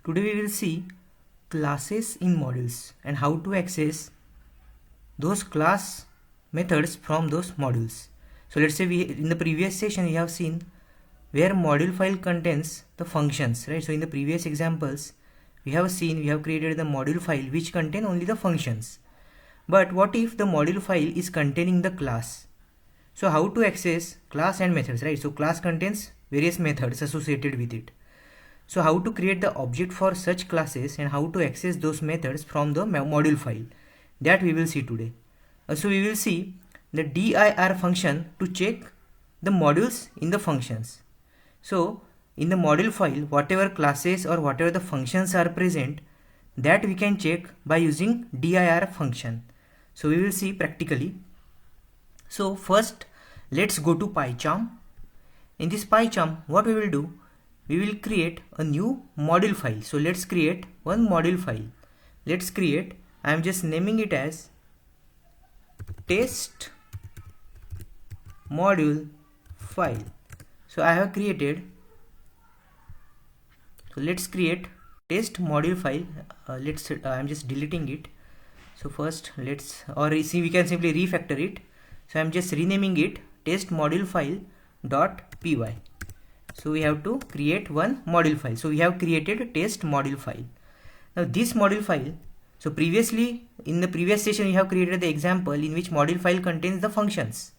Today we will see classes in modules and how to access those class methods from those modules. So let's say in the previous session we have seen where module file contains the functions, right? So in the previous examples we have created the module file which contain only the functions. But what if the module file is containing the class? So how to access class and methods, right? So class contains various methods associated with it. So how to create the object for such classes and how to access those methods from the module file, that we will see today. Also we will see the dir function to check the modules in the functions. So in the module file, whatever classes or whatever the functions are present, that we can check by using dir function. So we will see practically. So first let's go to PyCharm. In this PyCharm, what we will do, we will create a new module file. So let's create one module file. Let's create, I am just naming it as test module file. So I have created, so let's create test module file. I am just deleting it. So first we can simply refactor it. So I am just renaming it test module file .py. So we have to create one module file. So we have created a test module file. Now this module file, so previously in the previous session we have created the example in which module file contains the functions.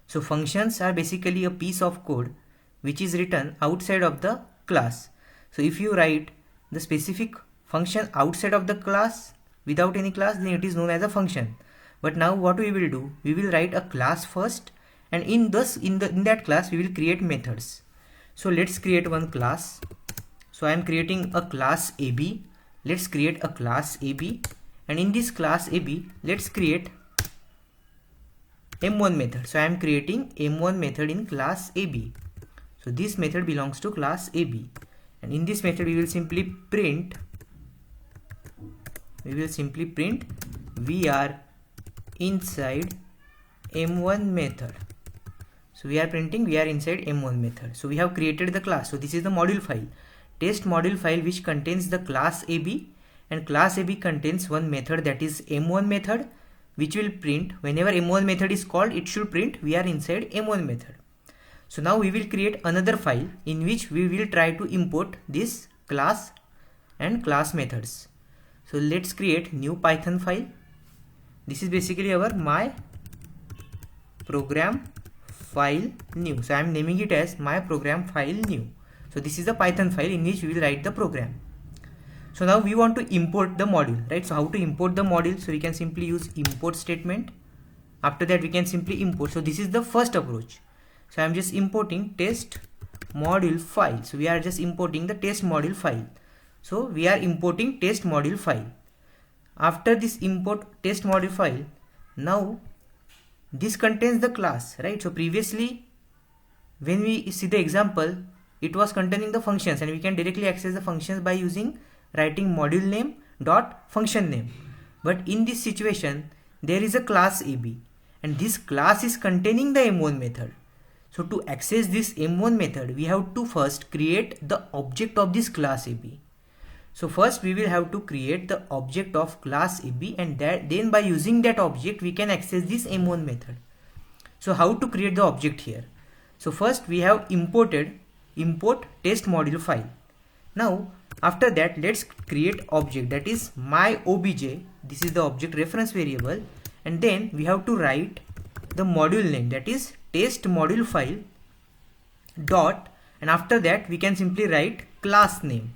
So functions are basically a piece of code which is written outside of the class. So if you write the specific function outside of the class without any class, then it is known as a function. But now what we will do, we will write a class first, and in that class we will create methods. So let's create one class. So I am creating a class AB. Let's create a class AB, and in this class AB let's create M1 method. So I am creating M1 method in class AB. So this method belongs to class AB, and in this method we will simply print we are inside M1 method. So we are printing we are inside M1 method. So we have created the class. So this is the module file, test module file, which contains the class AB, and class AB contains one method, that is M1 method, which will print whenever M1 method is called, it should print we are inside M1 method. So now we will create another file in which we will try to import this class and class methods. So let's create new Python file. This is basically our my program file new. So I am naming it as my program file new. So this is the Python file in which we will write the program. So now we want to import the module, right? So how to import the module? So we can simply use import statement. After that we can simply import. So this is the first approach. So I am just importing test module file. So we are just importing the test module file. So we are importing test module file. After this import test module file, now this contains the class, right? So previously when we see the example, it was containing the functions, and we can directly access the functions by writing module name dot function name. But in this situation there is a class AB, and this class is containing the M1 method. So to access this M1 method, we have to first create the object of this class AB. So first we will have to create the object of class AB, and then by using that object we can access this M1 method. So how to create the object here? So first we have import test module file. Now after that let's create object, that is my obj. This is the object reference variable, and then we have to write the module name, that is test module file dot, and after that we can simply write class name,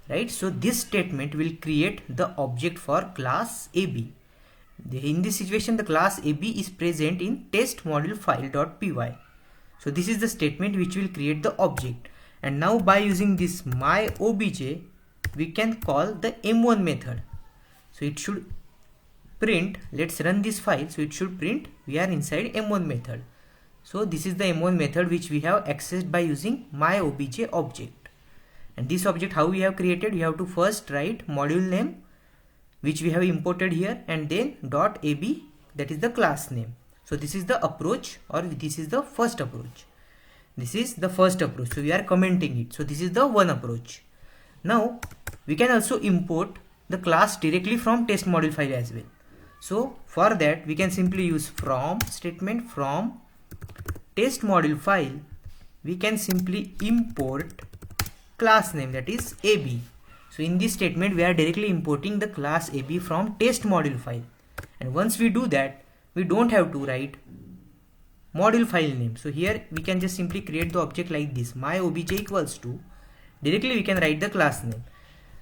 right? So this statement will create the object for class AB. In this situation the class AB is present in test module file.py. So this is the statement which will create the object, and now by using this my obj we can call the M1 method. So it should print, let's run this file. So it should print we are inside M1 method. So this is the M1 method which we have accessed by using my obj object. And this object how we have created, we have to first write module name which we have imported here, and then dot AB, that is the class name. So this is the approach, or this is the first approach. This is the first approach. So we are commenting it. So this is the one approach. Now we can also import the class directly from test module file as well. So for that we can simply use from statement. From test module file we can simply import class name, that is AB. So in this statement we are directly importing the class AB from test module file, and once we do that we don't have to write module file name. So here we can just simply create the object like this, my obj equals to, directly we can write the class name,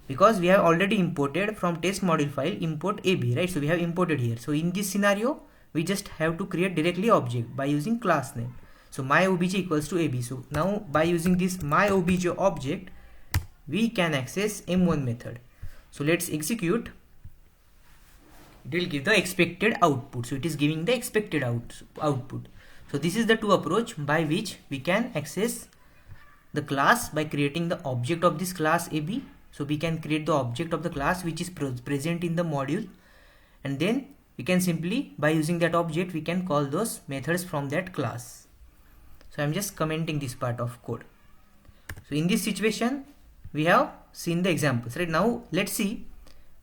because we have already imported from test module file import AB, right? So we have imported here. So in this scenario we just have to create directly object by using class name. So my obj equals to AB. So now by using this my obj object we can access M1 method. So let's execute. It will give the expected output. So it is giving the expected output. So this is the two approach by which we can access the class by creating the object of this class AB. So we can create the object of the class which is present in the module, and then we can simply by using that object we can call those methods from that class. So I'm just commenting this part of code. So in this situation we have seen the examples, right? Now let's see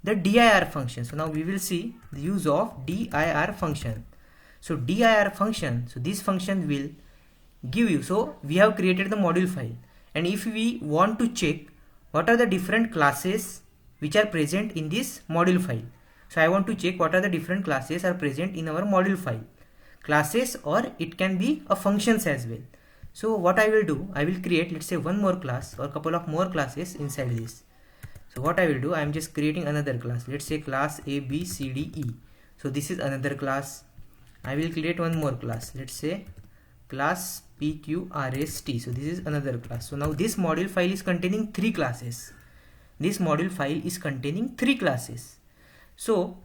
the dir function. So now we will see the use of dir function. So dir function, so this function will give you, so we have created the module file, and if we want to check what are the different classes which are present in this module file. So I want to check what are the different classes are present in our module file. Classes, or it can be a functions as well. So what I will do, I will create, let's say, one more class or couple of more classes inside this. So what I will do, I am just creating another class. Let's say class A, B, C, D, E. So this is another class. I will create one more class. Let's say class P, Q, R, S, T. So this is another class. So now this module file is containing three classes. This module file is containing three classes. So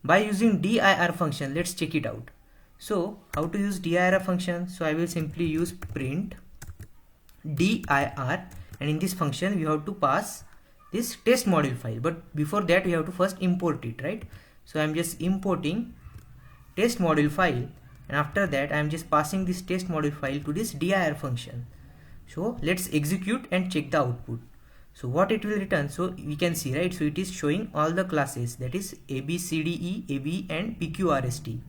by using dir function, let's check it out. So how to use dir function? So I will simply use print dir, and in this function we have to pass this test module file, but before that we have to first import it, right? So I'm just importing test module file, and after that I'm just passing this test module file to this dir function. So let's execute and check the output. So what it will return, so we can see, right? So it is showing all the classes, that is A, B, C, D, E, A, B and P, Q, R, S, T.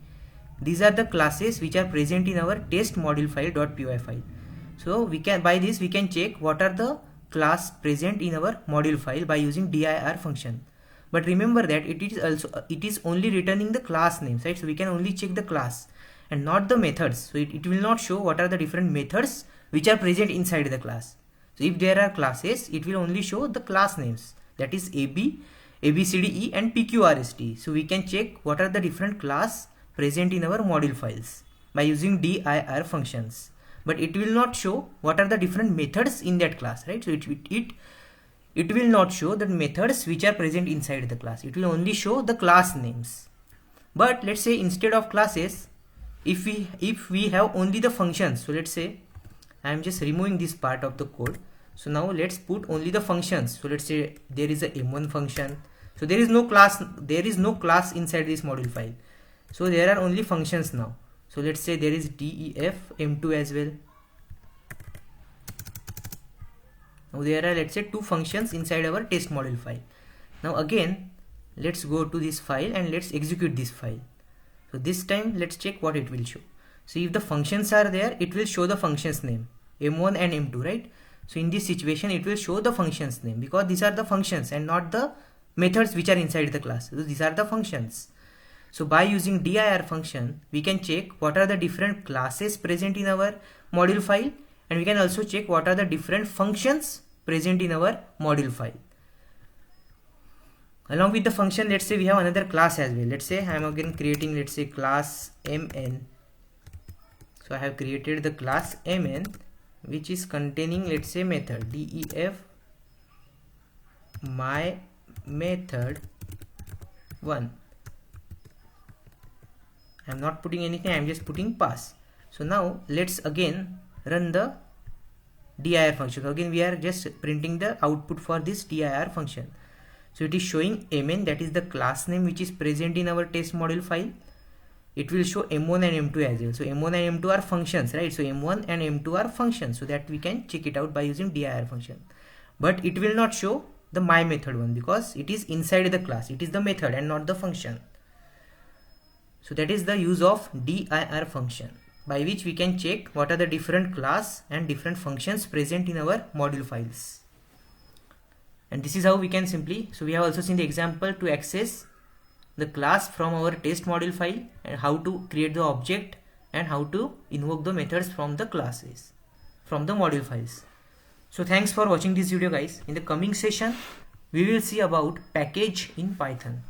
These are the classes which are present in our test module file.py file. So we can, by this we can check what are the class present in our module file by using dir function. But remember that it is only returning the class names, right? So we can only check the class and not the methods. So it will not show what are the different methods which are present inside the class. So if there are classes, it will only show the class names, that is AB, ABCDE and PQRST. So we can check what are the different class present in our module files by using dir functions, but it will not show what are the different methods in that class, right? So it will not show the methods which are present inside the class. It will only show the class names. But let's say instead of classes, if we have only the functions, so let's say I am just removing this part of the code. So now let's put only the functions. So let's say there is a M1 function. So there is no class inside this module file. So there are only functions now. So let's say there is DEF M2 as well. Now there are, let's say, two functions inside our test module file. Now again let's go to this file and let's execute this file. So this time let's check what it will show. So if the functions are there, it will show the functions name M1 and M2, right? So in this situation it will show the functions name because these are the functions and not the methods which are inside the class. So these are the functions. So by using dir function we can check what are the different classes present in our module file, and we can also check what are the different functions present in our module file. Along with the function, let's say we have another class as well. Let's say I am again creating, let's say, class mn. So I have created the class mn which is containing, let's say, method def my method 1. I am not putting anything, I am just putting pass. So now let's again run the dir function. Again we are just printing the output for this dir function. So it is showing mn, that is the class name which is present in our test module file. It will show m1 and m2 as well. So m1 and m2 are functions, right? So m1 and m2 are functions, so that we can check it out by using dir function. But it will not show the my method one, because it is inside the class, it is the method and not the function. So that is the use of dir function, by which we can check what are the different class and different functions present in our module files. And this is how we can simply, so we have also seen the example to access the class from our test module file, and how to create the object and how to invoke the methods from the classes, from the module files. So thanks for watching this video guys. In the coming session we will see about package in Python.